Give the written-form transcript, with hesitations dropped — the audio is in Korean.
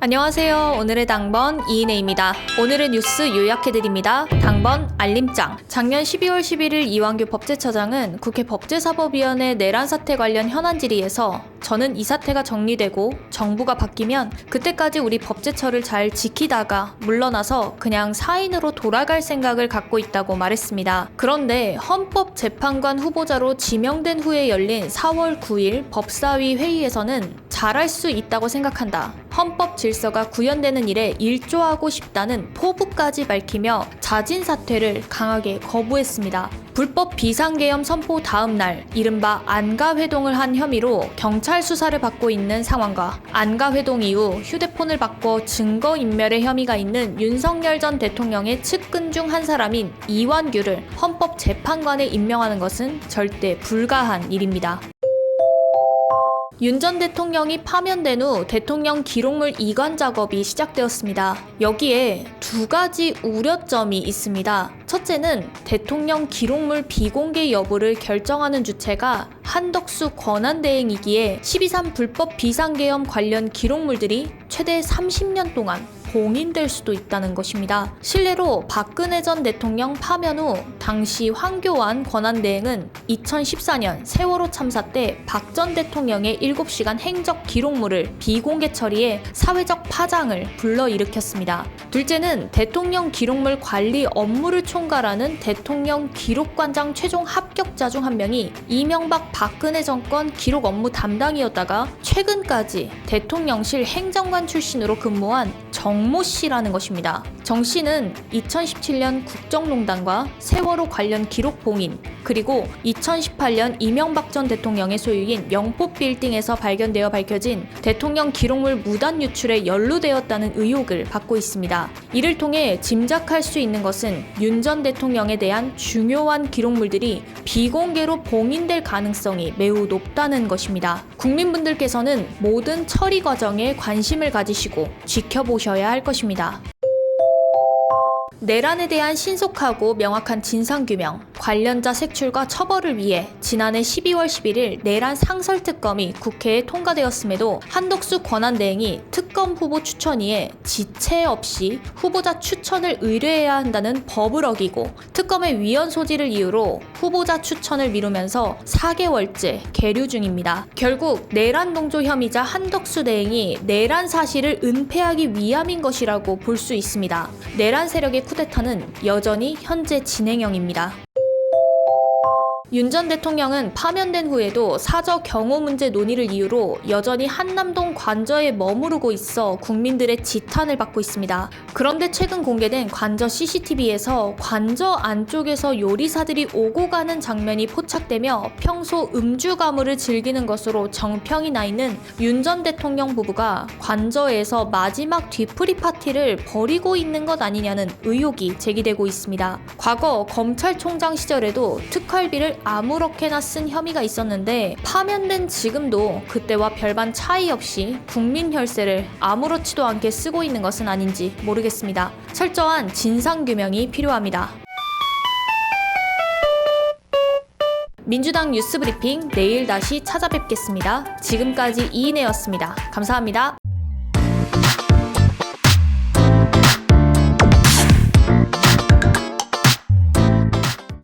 안녕하세요. 오늘의 당번 이인혜입니다. 오늘의 뉴스 요약해드립니다. 당번 알림장. 작년 12월 11일 이완규 법제처장은 국회 법제사법위원회 내란 사태 관련 현안 질의에서 저는 이 사태가 정리되고 정부가 바뀌면 그때까지 우리 법제처를 잘 지키다가 물러나서 그냥 사인으로 돌아갈 생각을 갖고 있다고 말했습니다. 그런데 헌법재판관 후보자로 지명된 후에 열린 4월 9일 법사위 회의에서는 잘할 수 있다고 생각한다. 헌법 질서가 구현되는 일에 일조하고 싶다는 포부까지 밝히며 자진 사퇴를 강하게 거부했습니다. 불법 비상계엄 선포 다음 날 이른바 안가회동을 한 혐의로 경찰 수사를 받고 있는 상황과 안가회동 이후 휴대폰을 바꿔 증거인멸의 혐의가 있는 윤석열 전 대통령의 측근 중 한 사람인 이완규를 헌법재판관에 임명하는 것은 절대 불가한 일입니다. 윤 전 대통령이 파면된 후 대통령 기록물 이관 작업이 시작되었습니다. 여기에 두 가지 우려점이 있습니다. 첫째는 대통령 기록물 비공개 여부를 결정하는 주체가 한덕수 권한대행이기에 12.3 불법 비상계엄 관련 기록물들이 최대 30년 동안 봉인될 수도 있다는 것입니다. 실례로 박근혜 전 대통령 파면 후 당시 황교안 권한대행은 2014년 세월호 참사 때 박 전 대통령의 7시간 행적 기록물을 비공개 처리해 사회적 파장을 불러일으켰습니다. 둘째는 대통령 기록물 관리 업무를 총괄하는 대통령 기록관장 최종 합격자 중 한 명이 이명박 박근혜 정권 기록 업무 담당이었다가 최근까지 대통령실 행정관 출신으로 근무한 정모 씨라는 것입니다. 정 씨는 2017년 국정농단과 세월호 관련 기록 봉인, 그리고 2018년 이명박 전 대통령의 소유인 영포 빌딩에서 발견되어 밝혀진 대통령 기록물 무단 유출에 연루되었다는 의혹을 받고 있습니다. 이를 통해 짐작할 수 있는 것은 윤 전 대통령에 대한 중요한 기록물들이 비공개로 봉인될 가능성이 매우 높다는 것입니다. 국민분들께서는 모든 처리 과정에 관심을 가지시고 지켜보셔야 할 것입니다. 내란에 대한 신속하고 명확한 진상규명, 관련자 색출과 처벌을 위해 지난해 12월 11일 내란 상설특검이 국회에 통과되었음에도 한덕수 권한대행이 특검 후보 추천위에 지체 없이 후보자 추천을 의뢰해야 한다는 법을 어기고 특검의 위헌 소지를 이유로 후보자 추천을 미루면서 4개월째 계류 중입니다. 결국 내란 동조 혐의자 한덕수 대행이 내란 사실을 은폐하기 위함인 것이라고 볼 수 있습니다. 내란 세력의 쿠데타는 여전히 현재 진행형입니다. 윤 전 대통령은 파면된 후에도 사저 경호 문제 논의를 이유로 여전히 한남동 관저에 머무르고 있어 국민들의 지탄을 받고 있습니다. 그런데 최근 공개된 관저 CCTV에서 관저 안쪽에서 요리사들이 오고 가는 장면이 포착되며 평소 음주 가무를 즐기는 것으로 정평이 나 있는 윤 전 대통령 부부가 관저에서 마지막 뒤풀이 파티를 벌이고 있는 것 아니냐는 의혹이 제기되고 있습니다. 과거 검찰총장 시절에도 특활비를 아무렇게나 쓴 혐의가 있었는데 파면된 지금도 그때와 별반 차이 없이 국민 혈세를 아무렇지도 않게 쓰고 있는 것은 아닌지 모르겠습니다. 철저한 진상규명이 필요합니다. 민주당 뉴스브리핑 내일 다시 찾아뵙겠습니다. 지금까지 이인혜였습니다. 감사합니다.